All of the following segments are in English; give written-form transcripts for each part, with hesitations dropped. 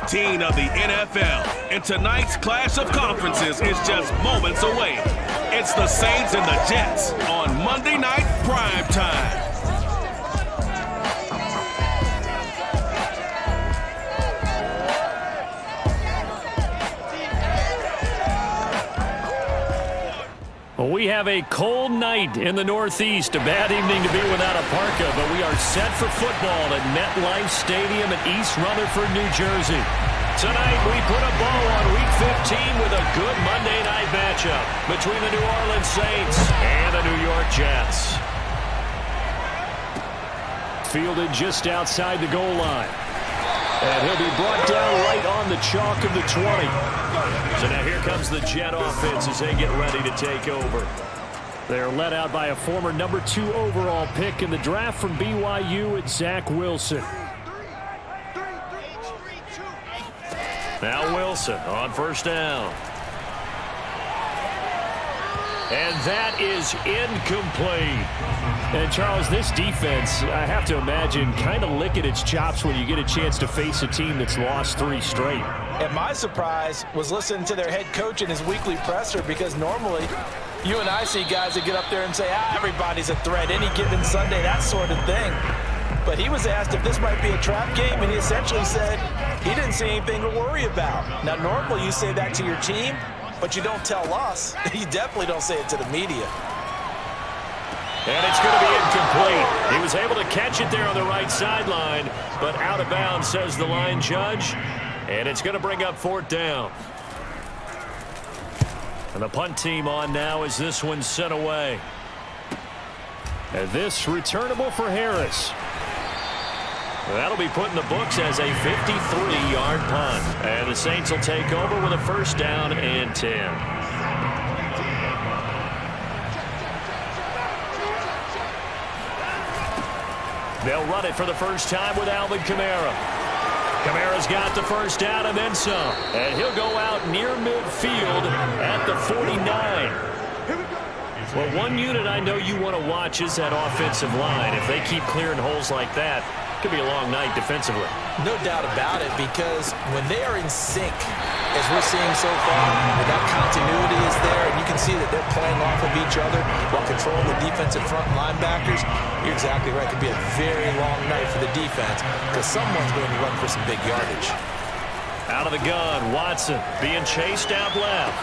15 of the NFL, and tonight's clash of conferences is just moments away. It's the Saints and the Jets on Monday Night Prime Time. Well, we have a cold night in the Northeast. A bad evening to be without a parka, but we are set for football at MetLife Stadium in East Rutherford, New Jersey. Tonight, we put a bow on Week 15 with a good Monday night matchup between the New Orleans Saints and the New York Jets. Fielded just outside the goal line. And he'll be brought down right on the chalk of the 20. So now here comes the Jet offense as they get ready to take over. They're led out by a former number 2 overall pick in the draft from BYU at Zach Wilson. Now Wilson on first down. And that is incomplete. And, Charles, this defense, I have to imagine, kind of licking its chops when you get a chance to face a team that's lost 3 straight. And my surprise was listening to their head coach in his weekly presser, because normally you and I see guys that get up there and say, everybody's a threat any given Sunday, that sort of thing. But he was asked if this might be a trap game, and he essentially said he didn't see anything to worry about. Now, normally you say that to your team, but you don't tell us. You definitely don't say it to the media. And it's going to be incomplete. He was able to catch it there on the right sideline, but out of bounds, says the line judge. And it's going to bring up 4th down. And the punt team on now as this one's sent away. And this returnable for Harris. That'll be put in the books as a 53-yard punt. And the Saints will take over with a 1st down and 10. They'll run it for the first time with Alvin Kamara. Kamara's got the first down and then some. And he'll go out near midfield at the 49. Well, one unit I know you want to watch is that offensive line. If they keep clearing holes like that, it could be a long night defensively. No doubt about it, because when they are in sync, as we're seeing so far, when that continuity is there, and you can see that they're playing off of each other while controlling the defensive front linebackers, you're exactly right. It could be a very long night for the defense, because someone's going to run for some big yardage. Out of the gun, Watson being chased out left.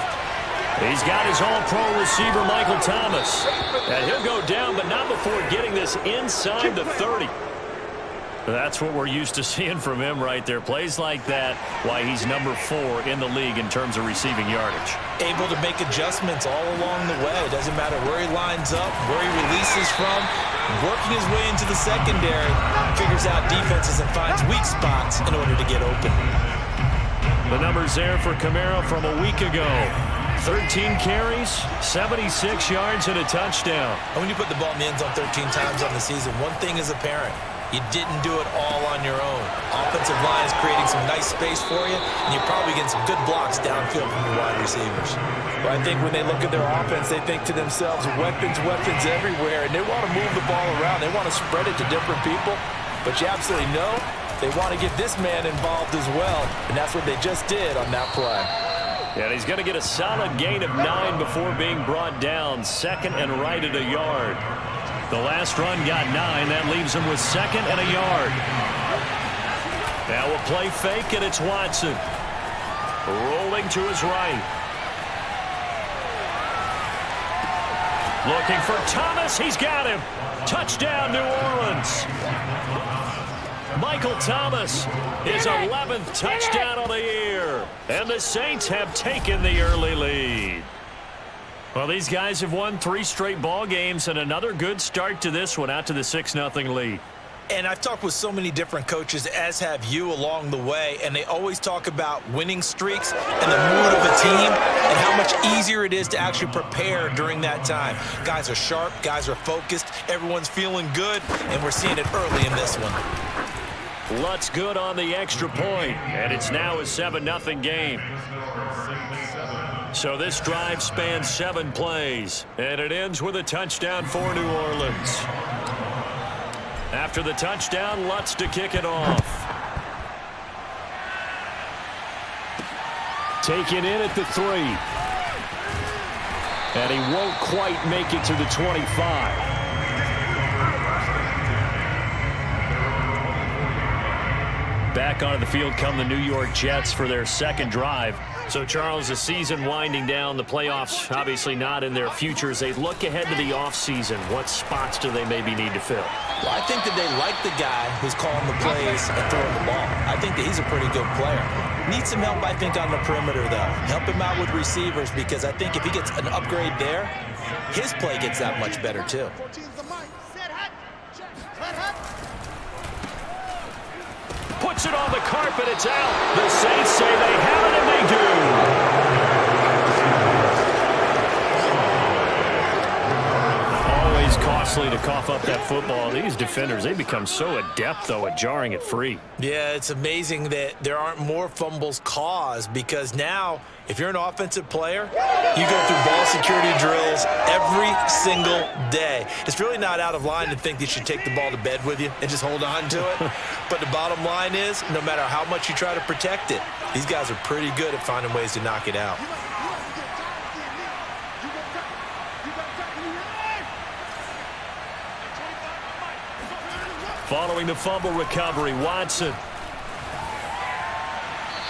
He's got his all-pro receiver, Michael Thomas. And he'll go down, but not before getting this inside the 30. That's what we're used to seeing from him right there. Plays like that, why he's number 4 in the league in terms of receiving yardage. Able to make adjustments all along the way. It doesn't matter where he lines up, where he releases from. Working his way into the secondary, figures out defenses and finds weak spots in order to get open. The numbers there for Kamara from a week ago. 13 carries, 76 yards, and a touchdown. And when you put the ball in the end zone 13 times on the season, one thing is apparent. You didn't do it all on your own. Offensive line is creating some nice space for you, and you're probably getting some good blocks downfield from your wide receivers. But I think when they look at their offense, they think to themselves, weapons, weapons everywhere, and they want to move the ball around. They want to spread it to different people, but you absolutely know they want to get this man involved as well, and that's what they just did on that play. Yeah, he's going to get a solid gain of 9 before being brought down. 2nd and right at a yard. The last run got 9. That leaves him with 2nd and a yard. Now a play fake, and it's Watson. Rolling to his right. Looking for Thomas. He's got him. Touchdown, New Orleans. Michael Thomas, his 11th touchdown of the year. And the Saints have taken the early lead. Well, these guys have won 3 straight ball games and another good start to this one out to the 6-0 lead. And I've talked with so many different coaches, as have you, along the way, and they always talk about winning streaks and the mood of a team and how much easier it is to actually prepare during that time. Guys are sharp, guys are focused, everyone's feeling good, and we're seeing it early in this one. Lutz good on the extra point, and it's now a 7-0 game. So this drive spans 7 plays, and it ends with a touchdown for New Orleans. After the touchdown, Lutz to kick it off. Taken in at the 3. And he won't quite make it to the 25. Back onto the field come the New York Jets for their second drive. So, Charles, the season winding down, the playoffs obviously not in their future. As they look ahead to the offseason, what spots do they maybe need to fill? Well, I think that they like the guy who's calling the plays and throwing the ball. I think that he's a pretty good player. Needs some help, I think, on the perimeter, though. Help him out with receivers, because I think if he gets an upgrade there, his play gets that much better, too. Puts it on the carpet, it's out. The Saints say they have it, and they do. Always costly to cough up that football. These defenders, they become so adept, though, at jarring it free. Yeah, it's amazing that there aren't more fumbles caused, because now, if you're an offensive player, you go through ball security drills every single day. It's really not out of line to think that you should take the ball to bed with you and just hold on to it. But the bottom line is, no matter how much you try to protect it, these guys are pretty good at finding ways to knock it out. Following the fumble recovery, Watson.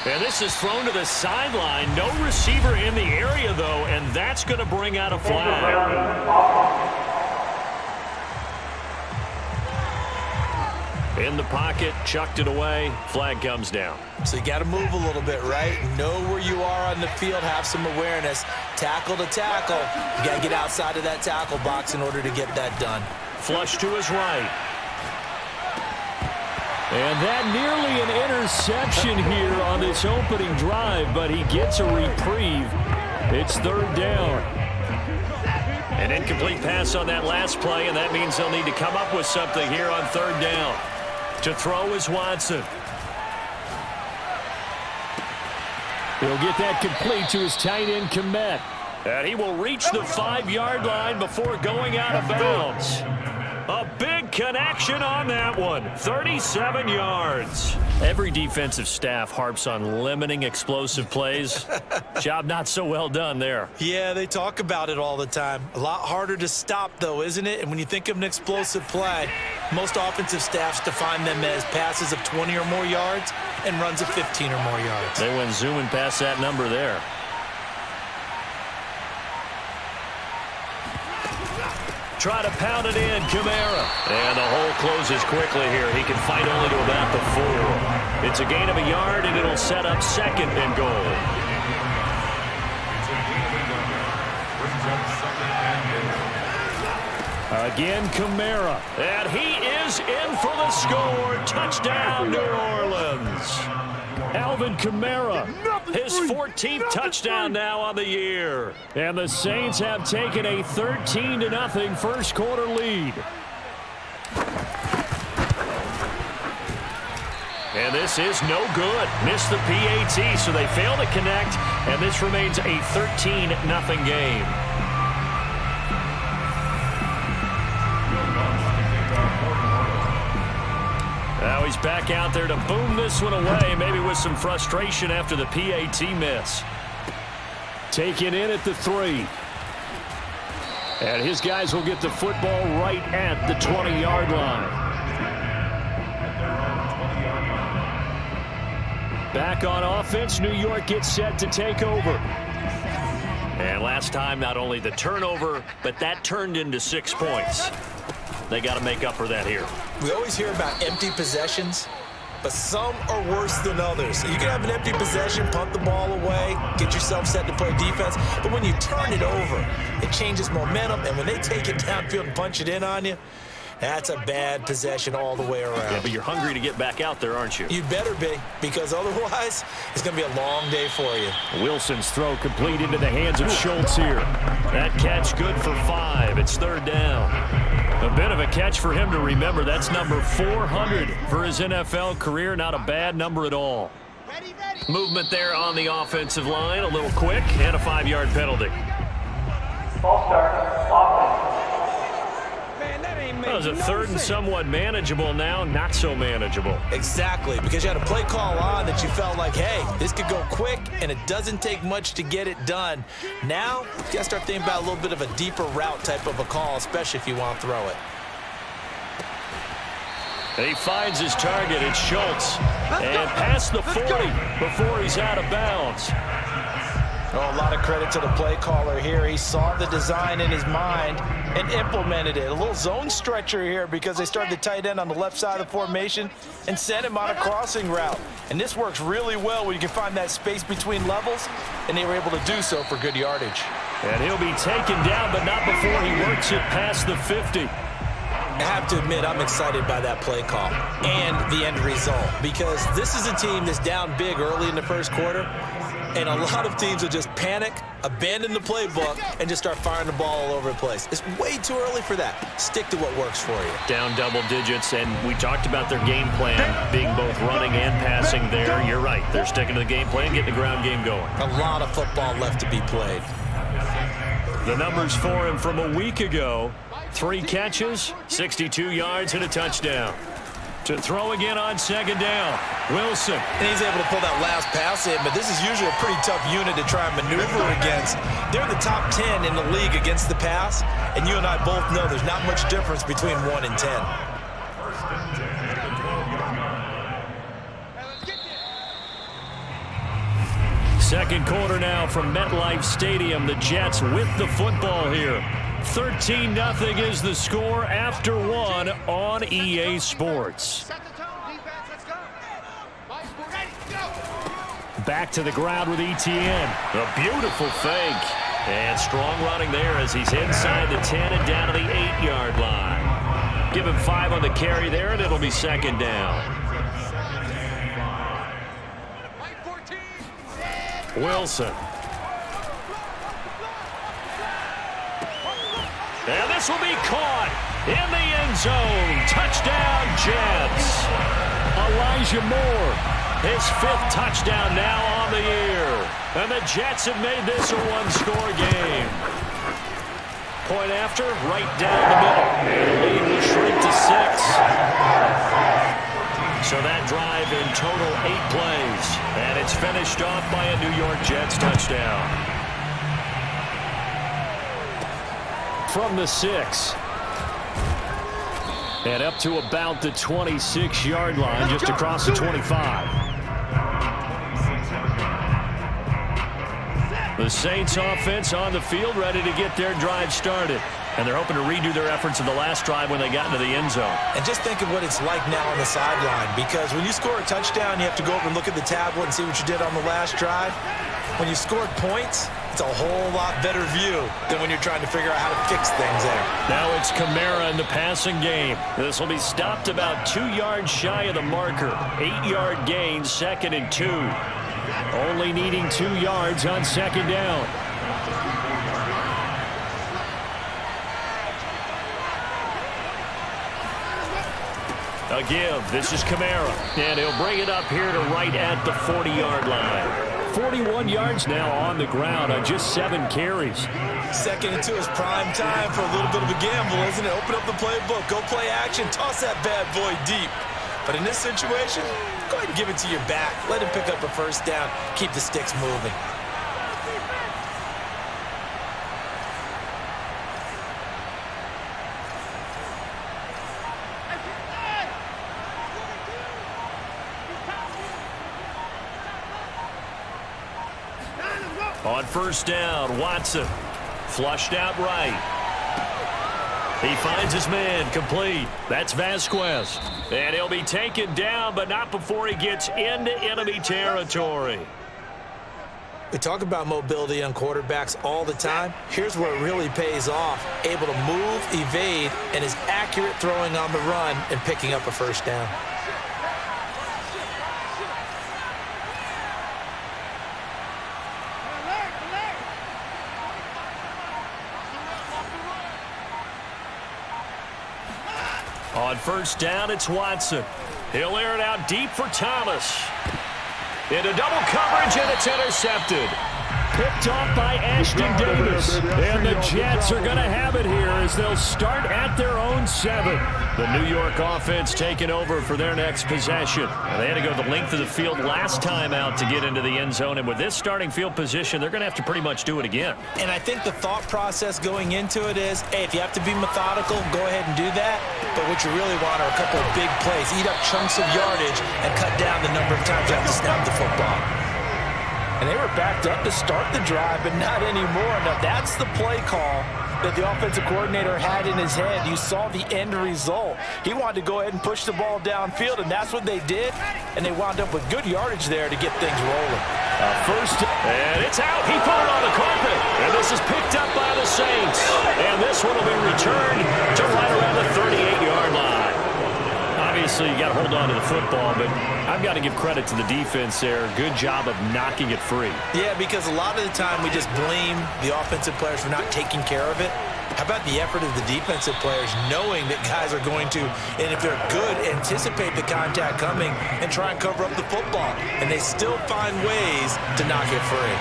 And this is thrown to the sideline. No receiver in the area, though, and that's going to bring out a flag. In the pocket, chucked it away. Flag comes down. So you got to move a little bit, right? Know where you are on the field, have some awareness. Tackle to tackle. You got to get outside of that tackle box in order to get that done. Flush to his right. And that nearly an interception here on this opening drive, but he gets a reprieve. It's third down. An incomplete pass on that last play, and that means they'll need to come up with something here on third down. To throw is Watson. He'll get that complete to his tight end, Kmet. And he will reach the 5-yard line before going out of bounds. A big connection on that one. 37 yards. Every defensive staff harps on limiting explosive plays. Job not so well done there. Yeah, they talk about it all the time. A lot harder to stop, though, isn't it? And when you think of an explosive play, most offensive staffs define them as passes of 20 or more yards and runs of 15 or more yards. They went zooming past that number there. Try to pound it in, Kamara. And the hole closes quickly here. He can fight only to about the 4. It's a gain of a yard, and it'll set up second and goal. Again, Kamara. And he is in for the score. Touchdown, New Orleans. Alvin Kamara, his 14th touchdown now on the year. And the Saints have taken a 13-0 first quarter lead. And this is no good. Missed the PAT, so they fail to connect, and this remains a 13-0 game. Now he's back out there to boom this one away, maybe with some frustration after the PAT miss. Taken in at the 3. And his guys will get the football right at the 20-yard line. Back on offense, New York gets set to take over. And last time, not only the turnover, but that turned into 6 points. They got to make up for that here. We always hear about empty possessions, but some are worse than others. You can have an empty possession, punt the ball away, get yourself set to play defense, but when you turn it over, it changes momentum, and when they take it downfield and punch it in on you, that's a bad possession all the way around. Yeah, but you're hungry to get back out there, aren't you? You better be, because otherwise, it's going to be a long day for you. Wilson's throw complete into the hands of Schultz here. That catch good for 5. It's third down. A bit of a catch for him to remember. That's number 400 for his NFL career. Not a bad number at all. Movement there on the offensive line. A little quick and a 5-yard penalty. False start. Offense. Man, that ain't That was a third and somewhat manageable, now not so manageable. Exactly, because you had a play call on that you felt like, hey, this could go quick, and it doesn't take much to get it done. Now, you got to start thinking about a little bit of a deeper route type of a call, especially if you want to throw it. He finds his target. It's Schultz. And past the 40 before he's out of bounds. Oh, a lot of credit to the play caller here. He saw the design in his mind and implemented it. A little zone stretcher here because they started the tight end on the left side of the formation and sent him on a crossing route. And this works really well when you can find that space between levels, and they were able to do so for good yardage. And he'll be taken down, but not before he works it past the 50. I have to admit, I'm excited by that play call and the end result because this is a team that's down big early in the first quarter, and a lot of teams will just panic, abandon the playbook, and just start firing the ball all over the place. It's way too early for that. Stick to what works for you. Down double digits, and we talked about their game plan being both running and passing there. You're right. They're sticking to the game plan, getting the ground game going. A lot of football left to be played. The numbers for him from a week ago: 3 catches, 62 yards, and a touchdown. To throw again on second down, Wilson. And he's able to pull that last pass in, but this is usually a pretty tough unit to try and maneuver against. They're in the top 10 in the league against the pass, and you and I both know there's not much difference between 1 and 10. Second quarter now from MetLife Stadium. The Jets with the football here. 13-0 is the score after 1 on EA Sports. Back to the ground with Etienne. A beautiful fake. And strong running there as he's inside the 10 and down to the 8-yard line. Give him 5 on the carry there, and it'll be second down. Wilson. And this will be caught in the end zone. Touchdown, Jets. Elijah Moore, his 5th touchdown now on the year. And the Jets have made this a one-score game. Point after, right down the middle. And the lead will shrink to 6. So that drive in total 8 plays. And it's finished off by a New York Jets touchdown. From the 6. And up to about the 26-yard line, just across the 25. The Saints offense on the field, ready to get their drive started. And they're hoping to redo their efforts in the last drive when they got into the end zone. And just think of what it's like now on the sideline, because when you score a touchdown, you have to go over and look at the tablet and see what you did on the last drive. When you scored points, it's a whole lot better view than when you're trying to figure out how to fix things there. Now it's Kamara in the passing game. This will be stopped about 2 yards shy of the marker. 8-yard gain, 2nd and 2. Only needing 2 yards on second down. A give. This is Kamara. And he'll bring it up here to right at the 40-yard line. 41 yards now on the ground on just 7 carries. 2nd and 2 is prime time for a little bit of a gamble, isn't it? Open up the playbook. Go play action. Toss that bad boy deep. But in this situation, go ahead and give it to your back. Let him pick up a first down. Keep the sticks moving. On first down, Watson flushed out right. He finds his man, complete. That's Vasquez. And he'll be taken down, but not before he gets into enemy territory. We talk about mobility on quarterbacks all the time. Here's where it really pays off. Able to move, evade, and is accurate throwing on the run and picking up a first down. On first down, it's Watson. He'll air it out deep for Thomas. Into double coverage, and it's intercepted. picked off by Ashton Davis. And the Jets are going to have it here as they'll start at their own 7. The New York offense taking over for their next possession. They had to go the length of the field last time out to get into the end zone. And with this starting field position, they're going to have to pretty much do it again. And I think the thought process going into it is, hey, if you have to be methodical, go ahead and do that. But what you really want are a couple of big plays. Eat up chunks of yardage and cut down the number of times you have to snap the football. And they were backed up to start the drive, but not anymore. Now, that's the play call that the offensive coordinator had in his head. You saw the end result. He wanted to go ahead and push the ball downfield, and that's what they did. And they wound up with good yardage there to get things rolling. First, and it's out. He put it on the carpet. And this is picked up by the Saints. And this one will be returned to right around the 38-yard line. Obviously, you got to hold on to the football, but I've got to give credit to the defense there. Good job of knocking it free. Yeah, because a lot of the time we just blame the offensive players for not taking care of it. How about the effort of the defensive players knowing that guys are going to, and if they're good, anticipate the contact coming and try and cover up the football. And they still find ways to knock it free.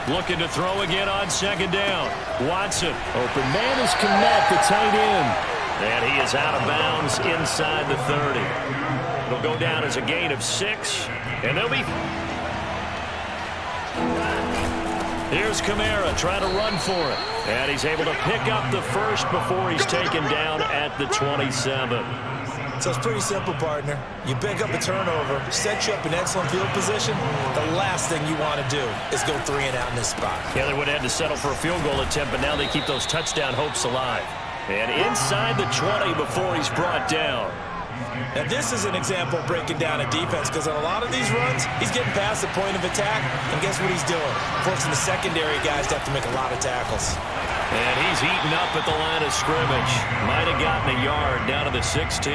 Looking to throw again on second down. Watson. Open man is Kmet, the tight end. And he is out of bounds inside the 30. It'll go down as a gain of 6. And they'll be... Here's Kamara trying to run for it. And he's able to pick up the first before he's taken down at the 27. So it's pretty simple, partner. You pick up a turnover, set you up in excellent field position. The last thing you want to do is go 3 and out in this spot. Yeah, they would have had to settle for a field goal attempt, but now they keep those touchdown hopes alive. And inside the 20 before he's brought down. Now, this is an example of breaking down a defense, because on a lot of these runs, he's getting past the point of attack, and guess what he's doing? Forcing the secondary guys to have to make a lot of tackles. And he's eaten up at the line of scrimmage. Might have gotten a yard down to the 16.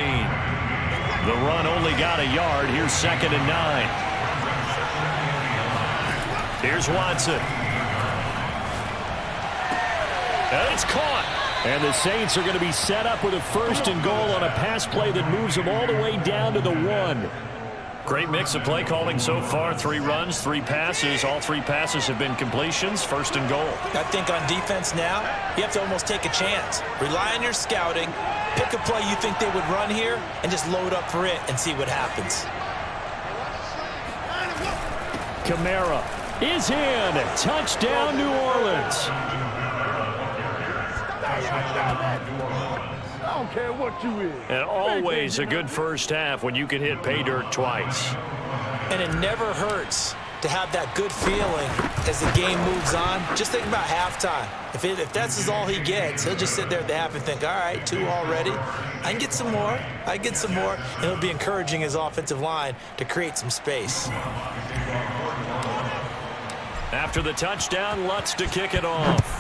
The run only got a yard. Here's 2nd and 9. Here's Watson. And it's caught. And the Saints are going to be set up with a 1st and goal on a pass play that moves them all the way down to the 1. Great mix of play calling so far. 3 runs, 3 passes. All 3 passes have been completions. 1st and goal. I think on defense now, you have to almost take a chance. Rely on your scouting. Pick a play you think they would run here and just load up for it and see what happens. Kamara is in. Touchdown, New Orleans. I don't care what you is. And always a good first half when you can hit pay dirt twice. And it never hurts to have that good feeling as the game moves on. Just think about halftime. If that's all he gets, he'll just sit there at the half and think, all right, 2 already. I can get some more. I get some more. And he'll be encouraging his offensive line to create some space. After the touchdown, Lutz to kick it off.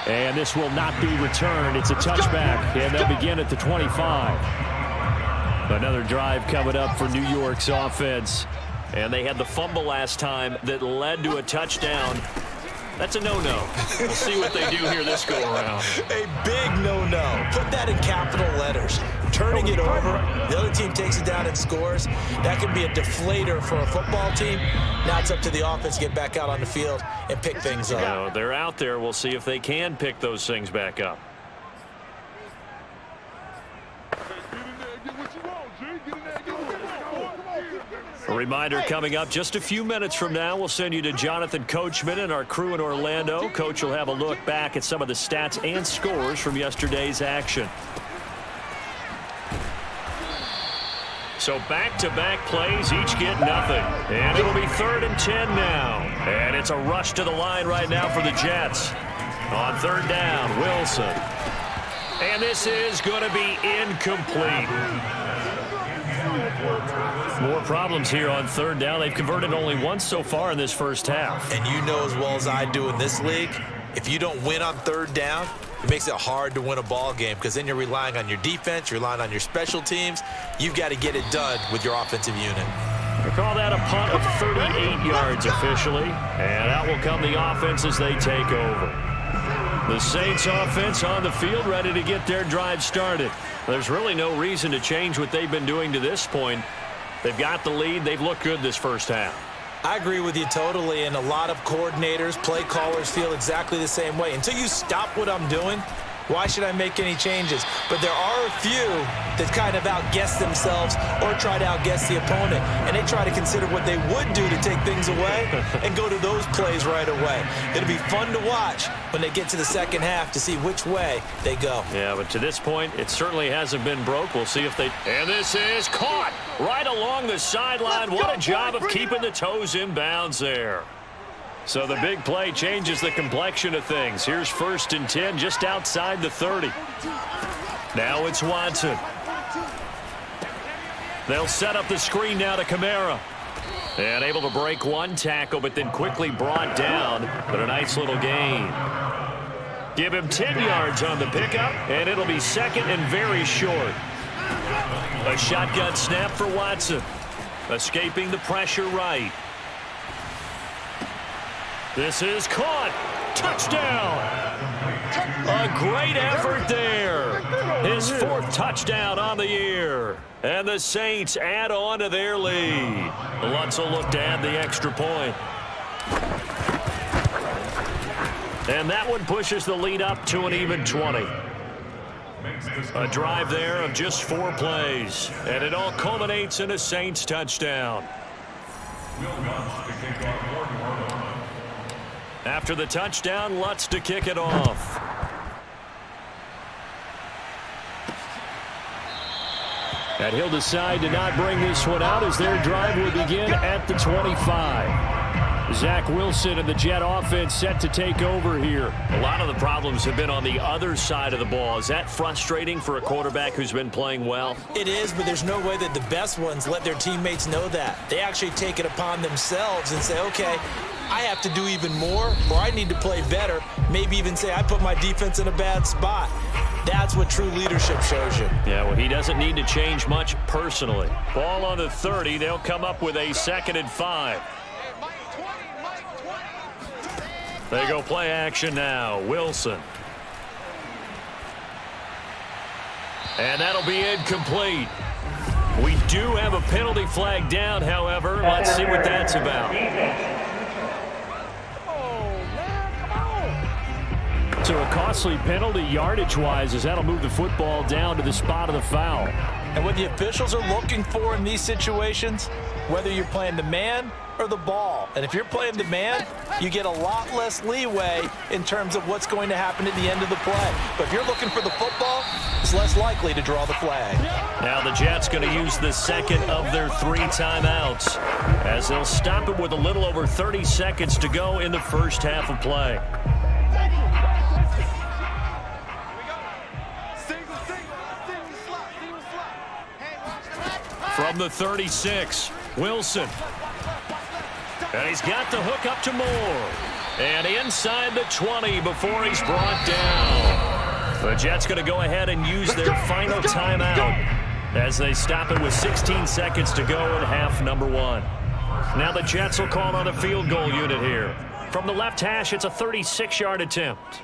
And this will not be returned. It's a touchback, and they'll begin at the 25. Another drive coming up for New York's offense. And they had the fumble last time that led to a touchdown. That's a no-no. We'll see what they do here this go-around. A big no-no. Put that in capital letters. Turning it over, the other team takes it down and scores. That can be a deflator for a football team. Now it's up to the offense to get back out on the field and pick things up. So they're out there. We'll see if they can pick those things back up. A reminder coming up just a few minutes from now, we'll send you to Jonathan Coachman and our crew in Orlando. Coach will have a look back at some of the stats and scores from yesterday's action. So back-to-back plays, each get nothing. And it'll be 3rd and 10 now. And it's a rush to the line right now for the Jets. On 3rd down, Wilson. And this is going to be incomplete. More problems here on 3rd down. They've converted only once so far in this first half. And you know as well as I do in this league, if you don't win on 3rd down, it makes it hard to win a ball game, because then you're relying on your defense, you're relying on your special teams. You've got to get it done with your offensive unit. They call that a punt of 38 yards officially. And out will come the offense as they take over. The Saints offense on the field, ready to get their drive started. There's really no reason to change what they've been doing to this point. They've got the lead. They've looked good this first half. I agree with you totally, and a lot of coordinators, play callers feel exactly the same way. Until you stop what I'm doing, why should I make any changes? But there are a few that kind of outguess themselves or try to outguess the opponent, and they try to consider what they would do to take things away and go to those plays right away. It'll be fun to watch when they get to the second half to see which way they go. Yeah, but to this point, it certainly hasn't been broke. We'll see if they... And this is caught right along the sideline. What a job of keeping the toes in bounds there. So the big play changes the complexion of things. Here's 1st and 10 just outside the 30. Now it's Watson. They'll set up the screen now to Kamara. And able to break one tackle, but then quickly brought down. But a nice little gain. Give him 10 yards on the pickup, and it'll be second and very short. A shotgun snap for Watson. Escaping the pressure right. This is caught. Touchdown. A great effort there. His 4th touchdown on the year. And the Saints add on to their lead. Lutz will look to add the extra point. And that one pushes the lead up to an even 20. A drive there of just 4 plays. And it all culminates in a Saints touchdown. After the touchdown, Lutz to kick it off. And he'll decide to not bring this one out as their drive will begin at the 25. Zach Wilson and the Jet offense set to take over here. A lot of the problems have been on the other side of the ball. Is that frustrating for a quarterback who's been playing well? It is, but there's no way that the best ones let their teammates know that. They actually take it upon themselves and say, okay, I have to do even more, or I need to play better. Maybe even say I put my defense in a bad spot. That's what true leadership shows you. Yeah, well, he doesn't need to change much personally. Ball on the 30. They'll come up with a 2nd and 5. They go play action now. Wilson. And that'll be incomplete. We do have a penalty flag down, however. Let's see what that's about. So a costly penalty yardage-wise as that'll move the football down to the spot of the foul. And what the officials are looking for in these situations, whether you're playing the man or the ball. And if you're playing the man, you get a lot less leeway in terms of what's going to happen at the end of the play. But if you're looking for the football, it's less likely to draw the flag. Now the Jets going to use the 2nd of their 3 timeouts as they'll stop it with a little over 30 seconds to go in the first half of play. From the 36, Wilson. And he's got the hook up to Moore. And inside the 20 before he's brought down. The Jets going to go ahead and use their final timeout as they stop it with 16 seconds to go in half number 1. Now the Jets will call on a field goal unit here. From the left hash, it's a 36-yard attempt.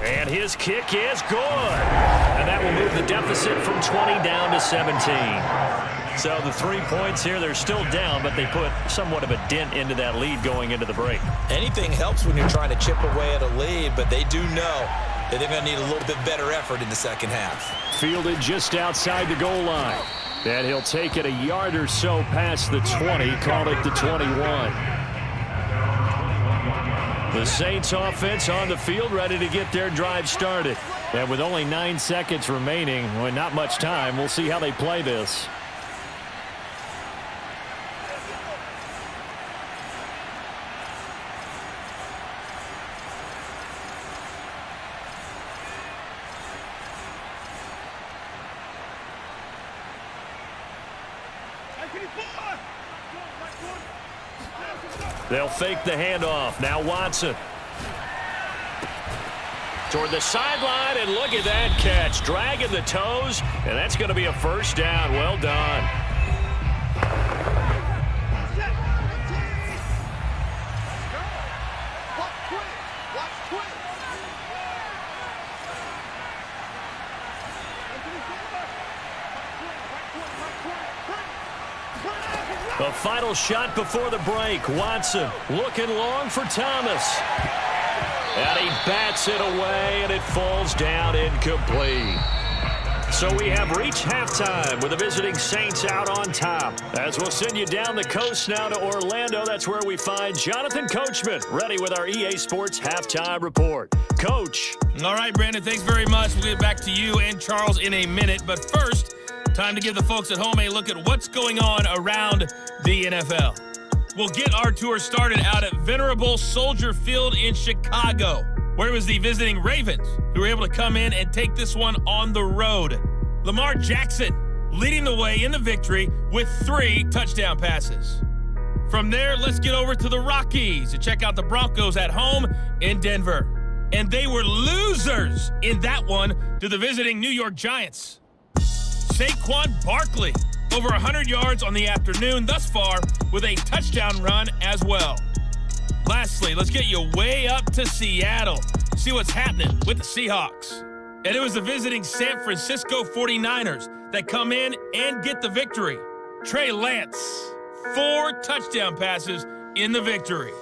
And his kick is good. And that will move the deficit from 20 down to 17. So the 3 points here, they're still down, but they put somewhat of a dent into that lead going into the break. Anything helps when you're trying to chip away at a lead, but they do know that they're going to need a little bit better effort in the second half. Fielded just outside the goal line. And he'll take it a yard or so past the 20, call it the 21. The Saints offense on the field ready to get their drive started. And with only 9 seconds remaining, well, not much time, we'll see how they play this. They'll fake the handoff. Now Watson. Toward the sideline, and look at that catch. Dragging the toes, and that's going to be a first down. Well done. final shot before the break. Watson looking long for Thomas. And he bats it away, and it falls down incomplete. So we have reached halftime with the visiting Saints out on top. As we'll send you down the coast now to Orlando, that's where we find Jonathan Coachman ready with our EA Sports Halftime Report. Coach. All right, Brandon, thanks very much. We'll get back to you and Charles in a minute. But first, time to give the folks at home a look at what's going on around the NFL. We'll get our tour started out at Venerable Soldier Field in Chicago, where it was the visiting Ravens who were able to come in and take this one on the road. Lamar Jackson leading the way in the victory with 3 touchdown passes. From there, let's get over to the Rockies to check out the Broncos at home in Denver. And they were losers in that one to the visiting New York Giants. Saquon Barkley, over 100 yards on the afternoon thus far with a touchdown run as well. Lastly, let's get you way up to Seattle. See what's happening with the Seahawks. And it was the visiting San Francisco 49ers that come in and get the victory. Trey Lance, 4 touchdown passes in the victory.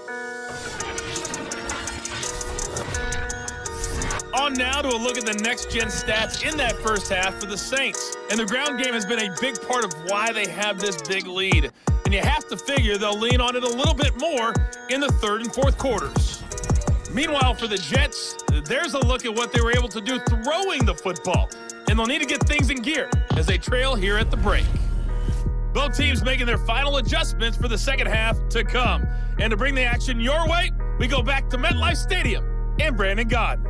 On now to a look at the next-gen stats in that first half for the Saints. And the ground game has been a big part of why they have this big lead. And you have to figure they'll lean on it a little bit more in the third and fourth quarters. Meanwhile, for the Jets, there's a look at what they were able to do throwing the football. And they'll need to get things in gear as they trail here at the break. Both teams making their final adjustments for the second half to come. And to bring the action your way, we go back to MetLife Stadium and Brandon Gaudin.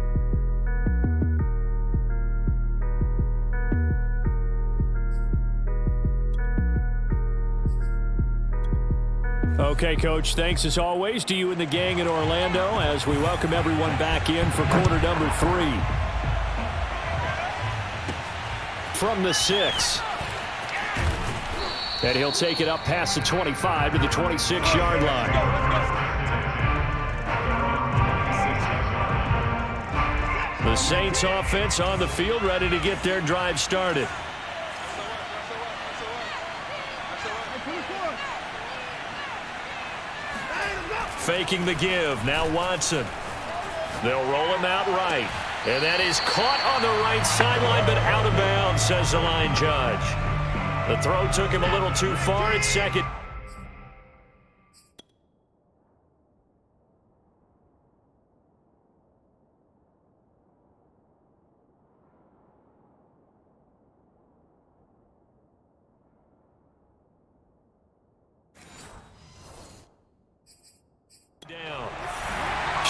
Okay, Coach, thanks as always to you and the gang in Orlando as we welcome everyone back in for quarter number 3. From the 6. And he'll take it up past the 25 to the 26-yard line. The Saints offense on the field ready to get their drive started. Faking the give. Now Watson. They'll roll him out right. And that is caught on the right sideline, but out of bounds, says the line judge. The throw took him a little too far at second.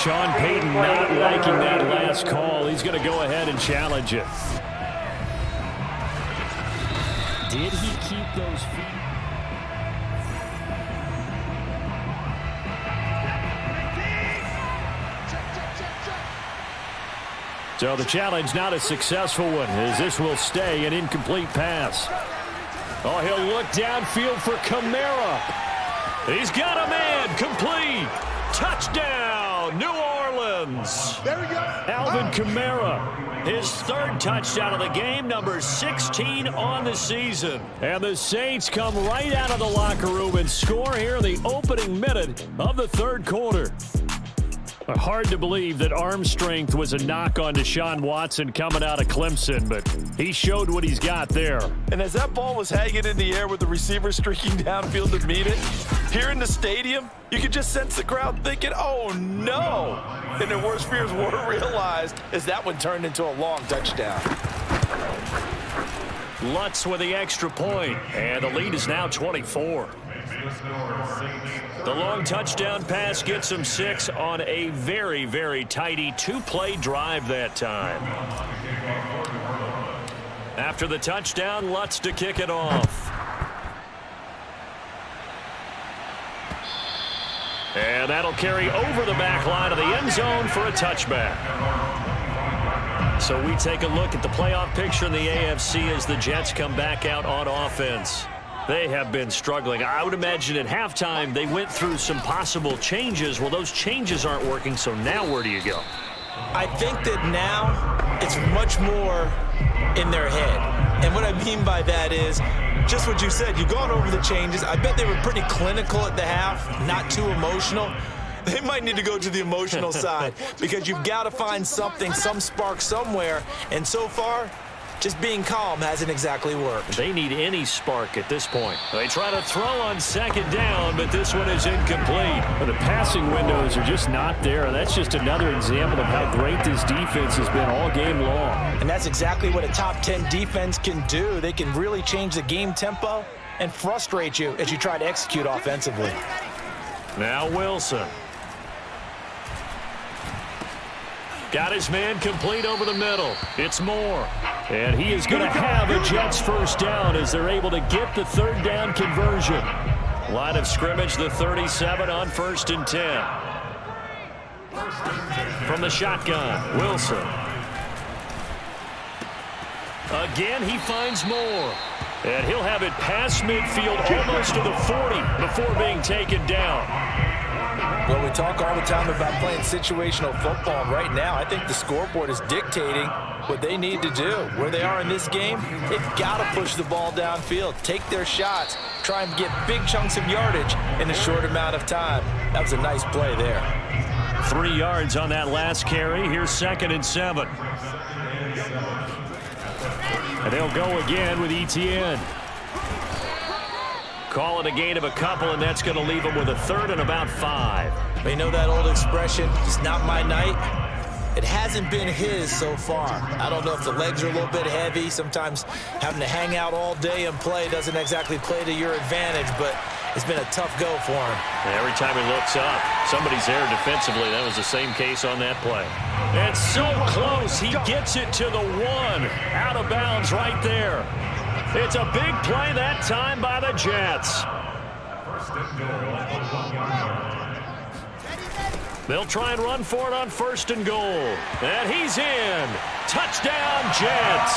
Sean Payton not liking that last call. He's going to go ahead and challenge it. Did he keep those feet? So the challenge not a successful one, as this will stay an incomplete pass. Oh, he'll look downfield for Kamara. He's got a man. Complete. Touchdown, New Orleans. There we go. Alvin Kamara, his 3rd touchdown of the game, number 16 on the season. And the Saints come right out of the locker room and score here in the opening minute of the 3rd quarter. Hard to believe that arm strength was a knock on Deshaun Watson coming out of Clemson, but he showed what he's got there. And as that ball was hanging in the air with the receiver streaking downfield to meet it, here in the stadium, you could just sense the crowd thinking, oh no! And their worst fears were realized as that one turned into a long touchdown. Lutz with the extra point, and the lead is now 24. The long touchdown pass gets him 6 on a very, very tidy 2-play drive that time. After the touchdown, Lutz to kick it off. And that'll carry over the back line of the end zone for a touchback. So we take a look at the playoff picture in the AFC as the Jets come back out on offense. They have been struggling. I would imagine at halftime they went through some possible changes. Well, those changes aren't working, so now where do you go? I think that now it's much more in their head. And what I mean by that is just what you said. You've gone over the changes. I bet they were pretty clinical at the half, not too emotional. They might need to go to the emotional side because you've got to find something, some spark somewhere. And so far, just being calm hasn't exactly worked. They need any spark at this point. They try to throw on second down, but this one is incomplete. But the passing windows are just not there. That's just another example of how great this defense has been all game long. And that's exactly what a top 10 defense can do. They can really change the game tempo and frustrate you as you try to execute offensively. Now Wilson. Got his man complete over the middle. It's Moore. And he is going to have a Jets first down as they're able to get the third down conversion. Line of scrimmage, the 37 on 1st and 10. From the shotgun, Wilson. Again, he finds Moore. And he'll have it past midfield almost to the 40 before being taken down. Well, we talk all the time about playing situational football. Right now, I think the scoreboard is dictating what they need to do. Where they are in this game, they've got to push the ball downfield, take their shots, try and get big chunks of yardage in a short amount of time. That was a nice play there. 3 yards on that last carry. Here's 2nd and 7. And they'll go again with Etienne. Call it a gain of a couple, and that's going to leave them with a 3rd and about 5. But you know that old expression, it's not my night? It hasn't been his so far. I don't know if the legs are a little bit heavy. Sometimes having to hang out all day and play doesn't exactly play to your advantage, but it's been a tough go for him. And every time he looks up, somebody's there defensively. That was the same case on that play. And so close, he gets it to the 1. Out of bounds right there. It's a big play that time by the Jets. They'll try and run for it on 1st and goal. And he's in. Touchdown, Jets.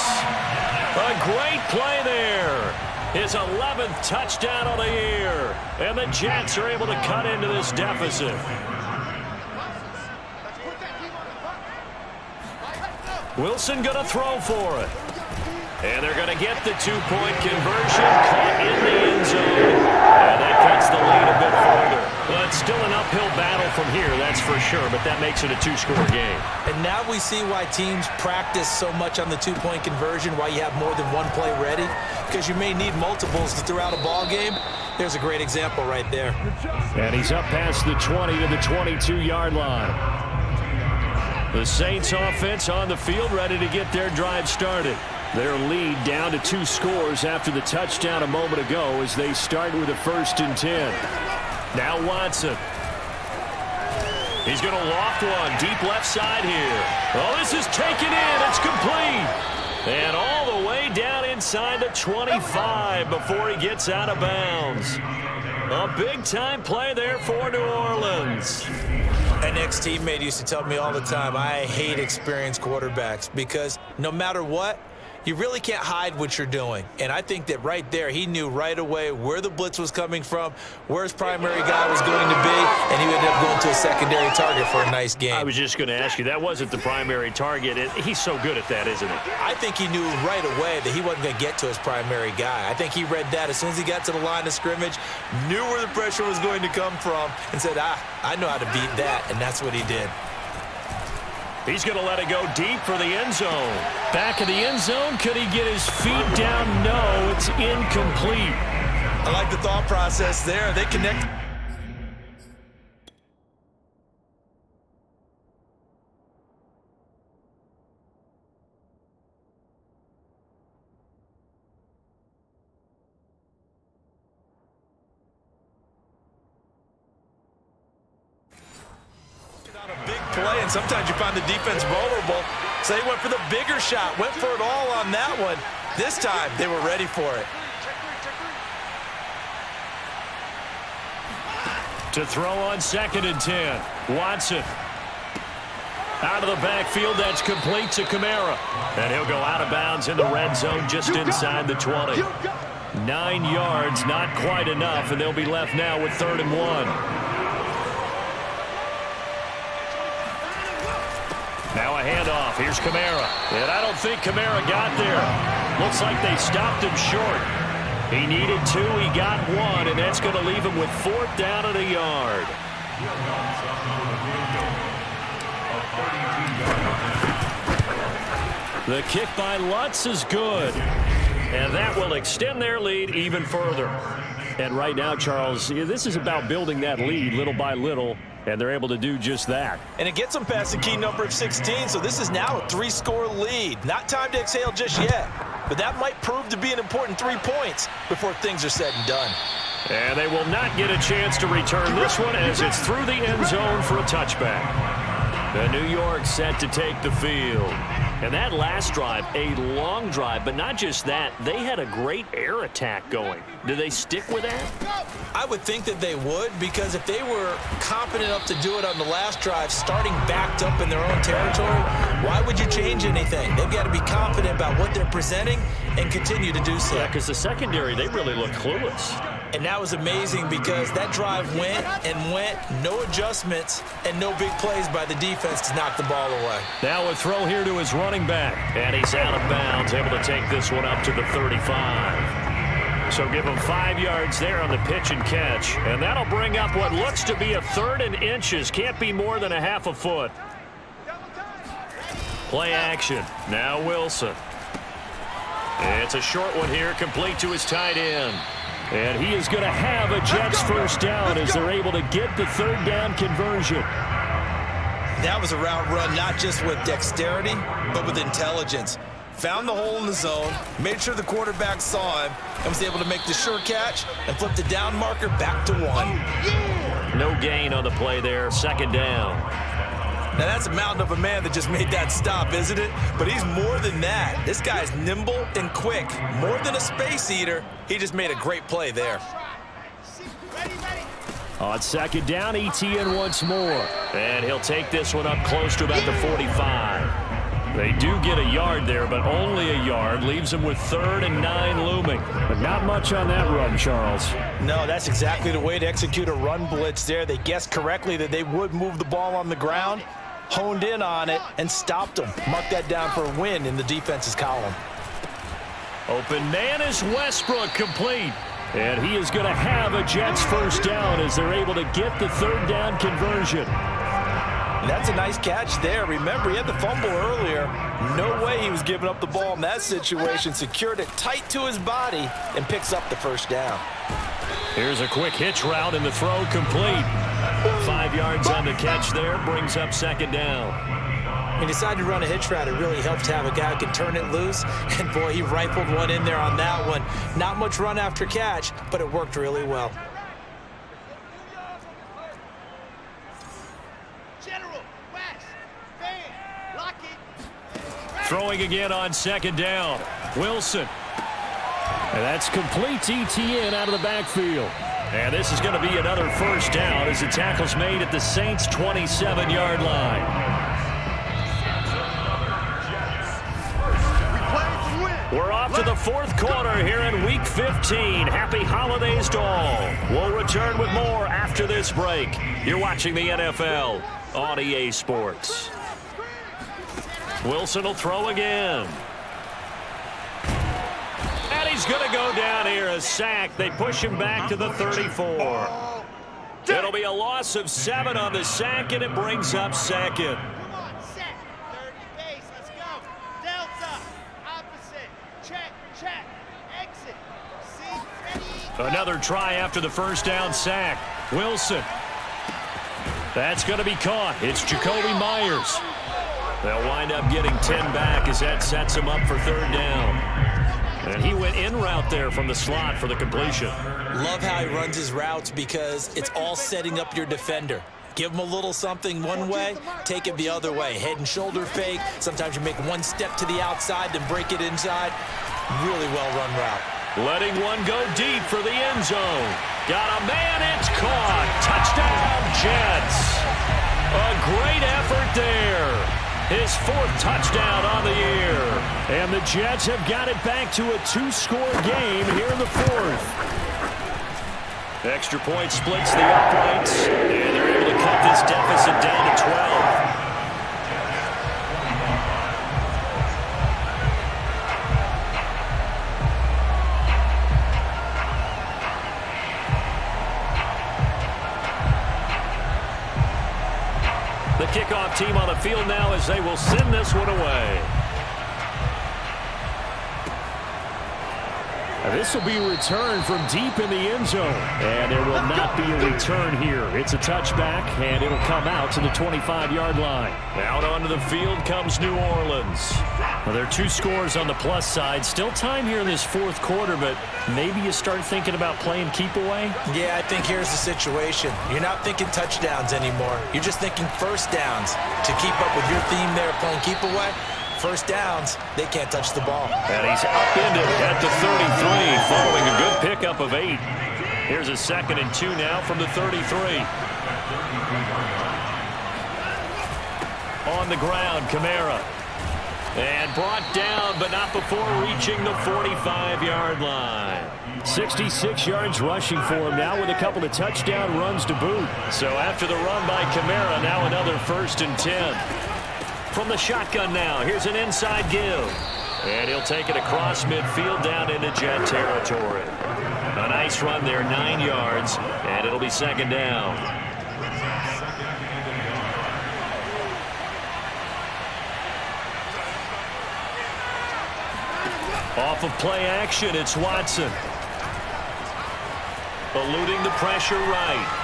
A great play there. His 11th touchdown of the year. And the Jets are able to cut into this deficit. Wilson going to throw for it. And they're going to get the 2-point conversion, caught in the end zone. And that cuts the lead a bit further. But still an uphill battle from here, that's for sure. But that makes it a 2-score game. And now we see why teams practice so much on the 2-point conversion, why you have more than one play ready. Because you may need multiples throughout a ball game. There's a great example right there. And he's up past the 20 to the 22-yard line. The Saints offense on the field, ready to get their drive started. Their lead down to 2 scores after the touchdown a moment ago as they start with a 1st and 10. Now Watson. He's going to loft one deep left side here. Oh, this is taken in. It's complete. And all the way down inside the 25 before he gets out of bounds. A big-time play there for New Orleans. An ex-teammate used to tell me all the time, I hate experienced quarterbacks because no matter what, you really can't hide what you're doing. And I think that right there, he knew right away where the blitz was coming from, where his primary guy was going to be, and he ended up going to a secondary target for a nice game. I was just going to ask you, that wasn't the primary target. He's so good at that, isn't he? I think he knew right away that he wasn't going to get to his primary guy. I think he read that as soon as he got to the line of scrimmage, knew where the pressure was going to come from, and said, I know how to beat that, and that's what he did. He's going to let it go deep for the end zone. Back of the end zone. Could he get his feet down? No, it's incomplete. I like the thought process there. They connect. Play, and sometimes you find the defense vulnerable, so they went for the bigger shot, went for it all on that one. This time, they were ready for it. To throw on 2nd and 10, Watson. Out of the backfield, that's complete to Kamara. And he'll go out of bounds in the red zone just inside the 20. 9 yards, not quite enough, and they'll be left now with 3rd and 1. Now a handoff. Here's Kamara. And I don't think Kamara got there. Looks like they stopped him short. He needed 2, he got 1, and that's going to leave him with 4th down and a yard. The kick by Lutz is good. And that will extend their lead even further. And right now, Charles, this is about building that lead little by little, and they're able to do just that. And it gets them past the key number of 16, so this is now a 3-score lead. Not time to exhale just yet, but that might prove to be an important 3 points before things are said and done. And they will not get a chance to return this one as it's through the end zone for a touchback. The New York set to take the field. And that last drive, a long drive, but not just that, they had a great air attack going. Do they stick with that? I would think that they would, because if they were confident enough to do it on the last drive, starting backed up in their own territory, why would you change anything? They've got to be confident about what they're presenting and continue to do so. Yeah, because the secondary, they really look clueless. And that was amazing because that drive went and went, no adjustments, and no big plays by the defense to knock the ball away. Now a throw here to his running back, and he's out of bounds, able to take this one up to the 35. So give him 5 yards there on the pitch and catch, and that'll bring up what looks to be a 3rd and inches. Can't be more than a half a foot. Play action. Now Wilson. It's a short one here, complete to his tight end. And he is going to have a Jets 1st down as they're able to get the 3rd down conversion. That was a route run not just with dexterity, but with intelligence. Found the hole in the zone, made sure the quarterback saw him, and was able to make the sure catch and flip the down marker back to 1. No gain on the play there, 2nd down. Now that's a mountain of a man that just made that stop, isn't it? But he's more than that. This guy's nimble and quick. More than a space eater, he just made a great play there. On 2nd down, ETN once more. And he'll take this one up close to about the 45. They do get a yard there, but only a yard. Leaves them with 3rd and 9 looming. But not much on that run, Charles. No, that's exactly the way to execute a run blitz there. They guessed correctly that they would move the ball on the ground, honed in on it, and stopped them. Mark that down for a win in the defense's column. Open man is Westbrook, complete. And he is going to have a Jets 1st down as they're able to get the 3rd down conversion. That's a nice catch there. Remember, he had the fumble earlier. No way he was giving up the ball in that situation. Secured it tight to his body and picks up the 1st down. Here's a quick hitch route and the throw complete. 5 yards on the catch there, brings up 2nd down. He decided to run a hitch route. It really helped to have a guy who can turn it loose. And, boy, he rifled one in there on that one. Not much run after catch, but it worked really well. Throwing again on 2nd down. Wilson. And that's complete to ETN out of the backfield. And this is going to be another 1st down as the tackle's made at the Saints' 27-yard line. We're off to the 4th quarter here in Week 15. Happy holidays to all. We'll return with more after this break. You're watching the NFL on EA Sports. Wilson will throw again. And he's going to go down here, a sack. They push him back to the 34. It'll be a loss of 7 on the sack, and it brings up 2nd. Another try after the 1st down sack. Wilson. That's going to be caught. It's Jacoby Myers. They'll wind up getting 10 back as that sets him up for 3rd down. And he went in route there from the slot for the completion. Love how he runs his routes because it's all setting up your defender. Give him a little something one way, take it the other way. Head and shoulder fake. Sometimes you make one step to the outside, then break it inside. Really well-run route. Letting one go deep for the end zone. Got a man, it's caught. Touchdown, Jets. A great effort there. His 4th touchdown on the year. And the Jets have got it back to a 2-score game here in the 4th. Extra point splits the uprights, and they're able to cut this deficit down to 12. team on the field now as they will send this one away. This will be a return from deep in the end zone. And there will not be a return here. It's a touchback, and it'll come out to the 25-yard line. Out onto the field comes New Orleans. Well, there are 2 scores on the plus side. Still time here in this fourth quarter, but maybe you start thinking about playing keep away? Yeah, I think here's the situation. You're not thinking touchdowns anymore. You're just thinking first downs. To keep up with your theme there playing keep away, first downs, they can't touch the ball. And he's upended at the 33, following a good pickup of 8. Here's a 2nd and 2 now from the 33. On the ground, Kamara. And brought down, but not before reaching the 45-yard line. 66 yards rushing for him now with a couple of touchdown runs to boot. So after the run by Kamara, now another 1st and 10. From the shotgun now, here's an inside give. And he'll take it across midfield down into Jet territory. A nice run there, 9 yards, and it'll be 2nd down. Off of play action, it's Watson. Eluding the pressure right.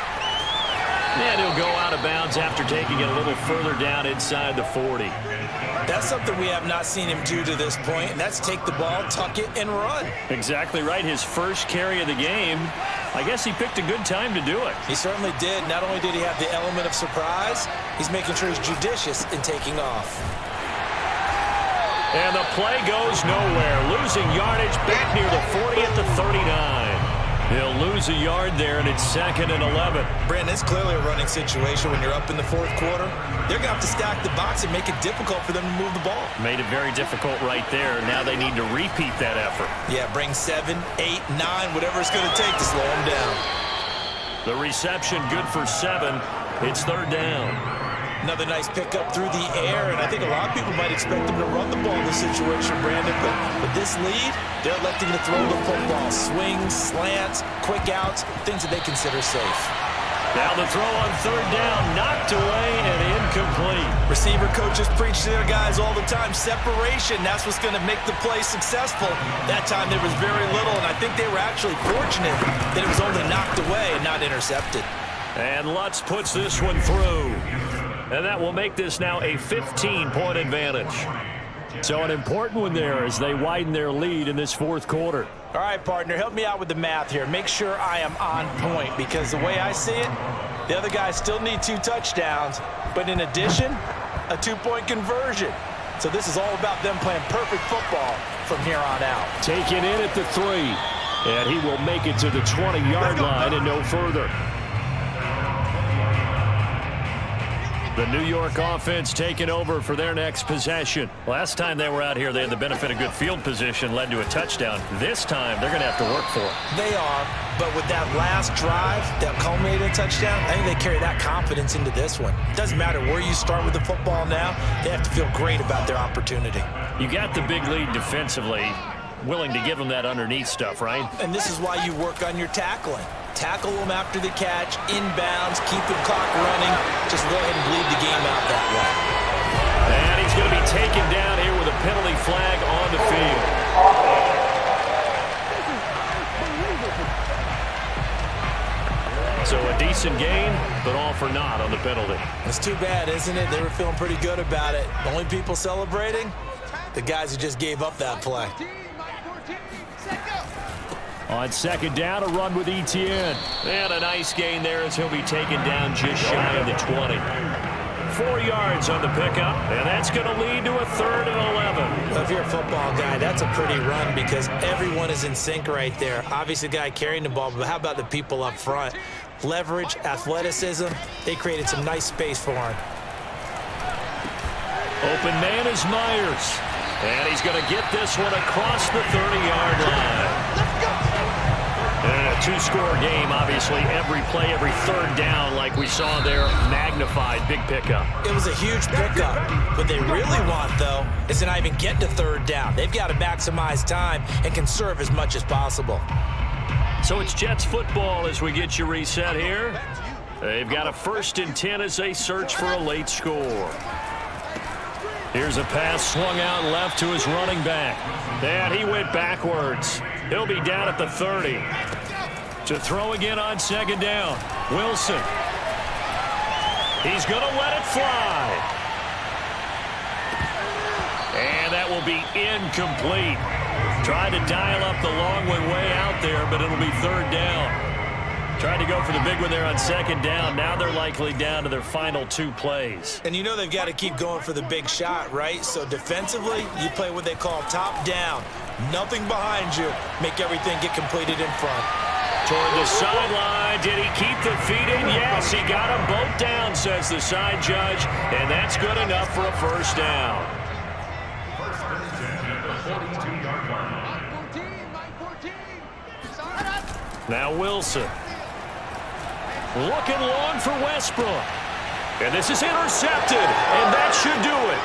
And he'll go out of bounds after taking it a little further down inside the 40. That's something we have not seen him do to this point, and that's take the ball, tuck it, and run. Exactly right. His first carry of the game. I guess he picked a good time to do it. He certainly did. Not only did he have the element of surprise, he's making sure he's judicious in taking off. And the play goes nowhere. Losing yardage back near the 40 at the 39. He'll lose a yard there, and it's 2nd and 11. Brandon, it's clearly a running situation when you're up in the fourth quarter. They're going to have to stack the box and make it difficult for them to move the ball. Made it very difficult right there. Now they need to repeat that effort. Yeah, bring 7, 8, 9, whatever it's going to take to slow them down. The reception good for 7. It's 3rd down. Another nice pickup through the air, and I think a lot of people might expect them to run the ball in this situation, Brandon, but with this lead, they're electing to throw the football. Swings, slants, quick outs, things that they consider safe. Now the throw on 3rd down, knocked away and incomplete. Receiver coaches preach to their guys all the time, separation, that's what's going to make the play successful. That time there was very little, and I think they were actually fortunate that it was only knocked away and not intercepted. And Lutz puts this one through. And that will make this now a 15-point advantage. So an important one there as they widen their lead in this fourth quarter. All right, partner, help me out with the math here. Make sure I am on point, because the way I see it, the other guys still need 2 touchdowns, but in addition, a 2-point conversion. So this is all about them playing perfect football from here on out. Taken in at the 3, and he will make it to the 20-yard line and no further. The New York offense taking over for their next possession. Last time they were out here, they had the benefit of good field position, led to a touchdown. This time, they're going to have to work for it. They are, but with that last drive that culminated in a touchdown, I think they carry that confidence into this one. It doesn't matter where you start with the football now, they have to feel great about their opportunity. You got the big lead defensively, willing to give them that underneath stuff, right? And this is why you work on your tackling. Tackle them after the catch, inbounds, keep the clock running. Just go ahead and bleed the game out that way. And he's going to be taken down here with a penalty flag on the field. So a decent gain, but all for naught on the penalty. It's too bad, isn't it? They were feeling pretty good about it. The only people celebrating, the guys who just gave up that play. On 2nd down, a run with Etienne. And a nice gain there as he'll be taken down just shy of the 20. 4 yards on the pickup, and that's going to lead to a 3rd and 11. Well, if you're a football guy, that's a pretty run because everyone is in sync right there. Obviously, the guy carrying the ball, but how about the people up front? Leverage, athleticism, they created some nice space for him. Open man is Myers. And he's going to get this one across the 30-yard line. And a 2-score game, obviously, every play, every 3rd down, like we saw there, magnified, big pickup. It was a huge pickup. What they really want, though, is to not even get to 3rd down. They've got to maximize time and conserve as much as possible. So it's Jets football as we get you reset here. They've got a 1st and 10 as they search for a late score. Here's a pass swung out left to his running back. And he went backwards. He'll be down at the 30. To throw again on 2nd down. Wilson. He's going to let it fly. And that will be incomplete. Tried to dial up the long one way out there, but it'll be 3rd down. Tried to go for the big one there on 2nd down. Now they're likely down to their final 2 plays. And you know they've got to keep going for the big shot, right? So defensively, you play what they call top down. Nothing behind you. Make everything get completed in front. Toward the sideline. Did he keep the feet in? Yes, he got them both down, says the side judge. And that's good enough for a 1st down. Now Wilson. Looking long for Westbrook. And this is intercepted. And that should do it.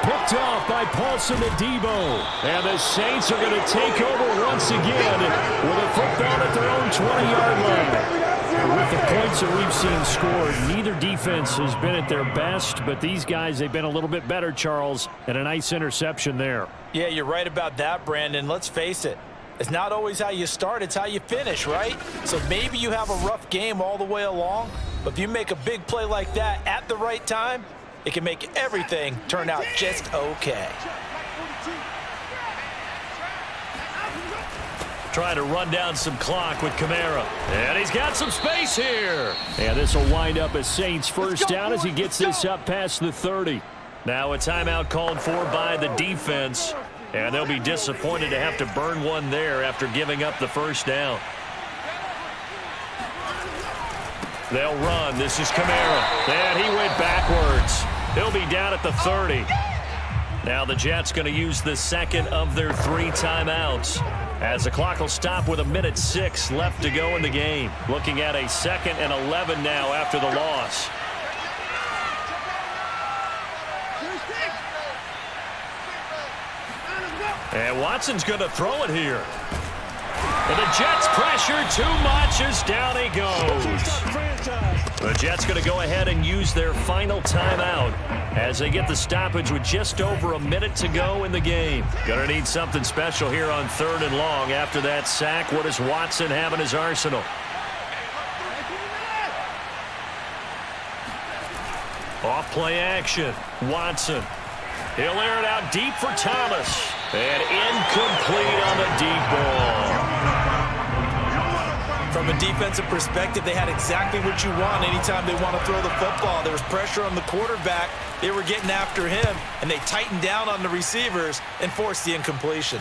Picked off by Paulson Adebo. And the Saints are going to take over once again with a football at their own 20-yard line. With the points that we've seen scored, neither defense has been at their best, but these guys, they've been a little bit better, Charles, and a nice interception there. Yeah, you're right about that, Brandon. Let's face it. It's not always how you start, it's how you finish, right? So maybe you have a rough game all the way along, but if you make a big play like that at the right time, it can make everything turn out just okay. Trying to run down some clock with Kamara. And he's got some space here. And this will wind up a Saints 1st down as he gets this up past the 30. Now a timeout called for by the defense. And they'll be disappointed to have to burn one there after giving up the 1st down. They'll run. This is Kamara. And he went backwards. He'll be down at the 30. Now the Jets going to use the 2nd of their 3 timeouts, as the clock will stop with 1:06 left to go in the game. Looking at a 2nd and 11 now after the loss. And Watson's going to throw it here. And the Jets pressure too much as down he goes. The Jets going to go ahead and use their final timeout as they get the stoppage with just over a minute to go in the game. Going to need something special here on 3rd and long after that sack. What does Watson have in his arsenal? Off play action. Watson. He'll air it out deep for Thomas. And incomplete on the deep ball. From a defensive perspective, they had exactly what you want anytime they want to throw the football. There was pressure on the quarterback. They were getting after him, and they tightened down on the receivers and forced the incompletion.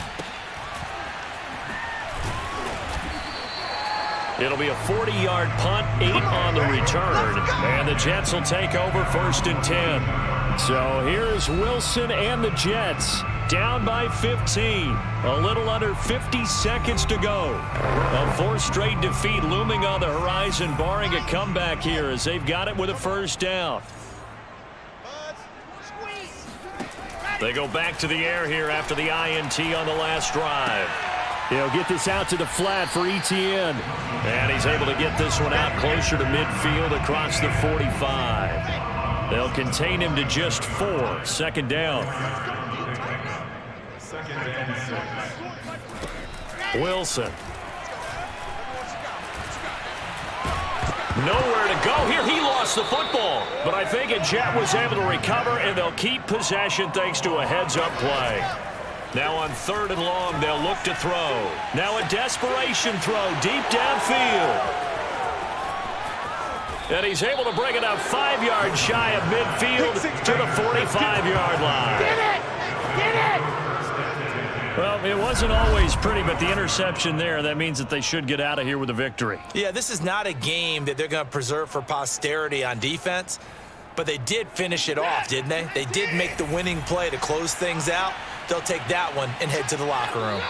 It'll be a 40-yard punt, 8 on the return. And the Jets will take over 1st and 10. So here's Wilson and the Jets down by 15. A little under 50 seconds to go. A 4th straight defeat looming on the horizon, barring a comeback here as they've got it with a 1st down. They go back to the air here after the INT on the last drive. He'll get this out to the flat for Etienne. And he's able to get this one out closer to midfield across the 45. They'll contain him to just 4. 2nd down. Wilson. Nowhere to go here. He lost the football. But I think a Jet was able to recover, and they'll keep possession thanks to a heads-up play. Now on 3rd and long, they'll look to throw. Now a desperation throw deep downfield. And he's able to bring it up 5 yards shy of midfield to the 45-yard line. Get it! Get it! Well, it wasn't always pretty, but the interception there, that means that they should get out of here with a victory. Yeah, this is not a game that they're going to preserve for posterity on defense, but they did finish it off, didn't they? They did make the winning play to close things out. They'll take that one and head to the locker room.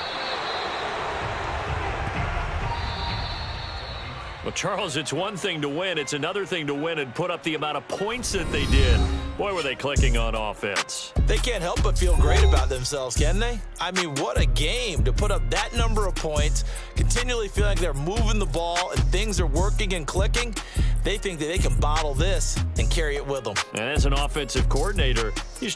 Well, Charles, it's one thing to win. It's another thing to win and put up the amount of points that they did. Boy, were they clicking on offense. They can't help but feel great about themselves, can they? I mean, what a game to put up that number of points, continually feeling like they're moving the ball and things are working and clicking. They think that they can bottle this and carry it with them. And as an offensive coordinator, you